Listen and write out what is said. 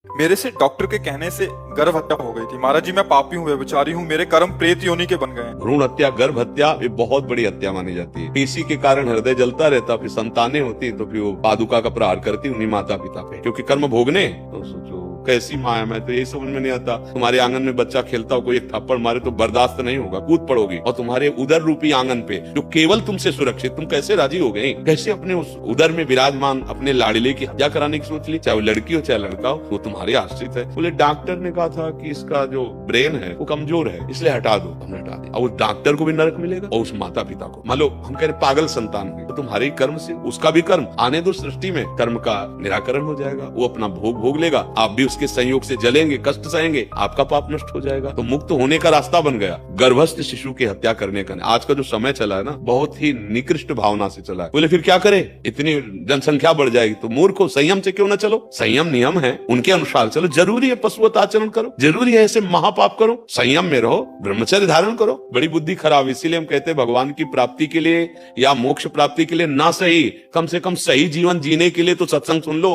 मेरे से डॉक्टर के कहने से गर्भ हत्या हो गई थी। महाराज जी, मैं पापी हूँ, व्यभिचारी हूँ, मेरे कर्म प्रेत योनि के बन गए हैं। भ्रूण हत्या, गर्भ हत्या ये बहुत बड़ी हत्या मानी जाती है। इसी के कारण हृदय जलता रहता, फिर संतानें होती तो फिर वो पादुका का प्रहार करती उन्हीं माता पिता पे, क्योंकि कर्म भोगने। तो सोचो कैसी माँ है, मैं तो यही समझ में नहीं आता। तुम्हारे आंगन में बच्चा खेलता हो, कोई एक थप्पड़ मारे तो बर्दाश्त नहीं होगा, कूद पड़ोगी। और तुम्हारे उदर रूपी आंगन पे जो केवल तुमसे सुरक्षित, तुम कैसे राजी हो गए? कैसे अपने उस उदर में विराजमान अपने लाड़िले की हत्या कराने की सोच ली? चाहे वो लड़की हो चाहे लड़का हो, वो तुम्हारे आश्रित है। बोले डॉक्टर ने कहा था कि इसका जो ब्रेन है वो कमजोर है, इसलिए हटा दो। हमने हटा दिया। और उस डॉक्टर को भी नरक मिलेगा और उस माता पिता को। मान लो हम कह रहे पागल संतान हुई, तो तुम्हारे कर्म से उसका भी कर्म आने दो। सृष्टि में कर्म का निराकरण हो जाएगा, वो अपना भोग लेगा, आप भी उसके संयोग से जलेंगे, कष्ट सहेंगे, आपका पाप नष्ट हो जाएगा। तो मुक्त होने का रास्ता बन गया गर्भस्थ शिशु की हत्या करने का। आज का जो समय चला है ना, बहुत ही निकृष्ट भावना से चला है। बोले फिर क्या करे, इतनी जनसंख्या बढ़ जाएगी तो मूर्खो संयम से क्यों ना चलो। संयम नियम है, उनके अनुसार चलो। जरूरी है पशुवत आचरण करो, जरूरी है ऐसे महापाप करो, संयम में रहो, ब्रह्मचर्य धारण करो। बड़ी बुद्धि खराब, इसीलिए हम कहते हैं भगवान की प्राप्ति के लिए या मोक्ष प्राप्ति के लिए ना सही, कम से कम सही जीवन जीने के लिए तो सत्संग सुन लो।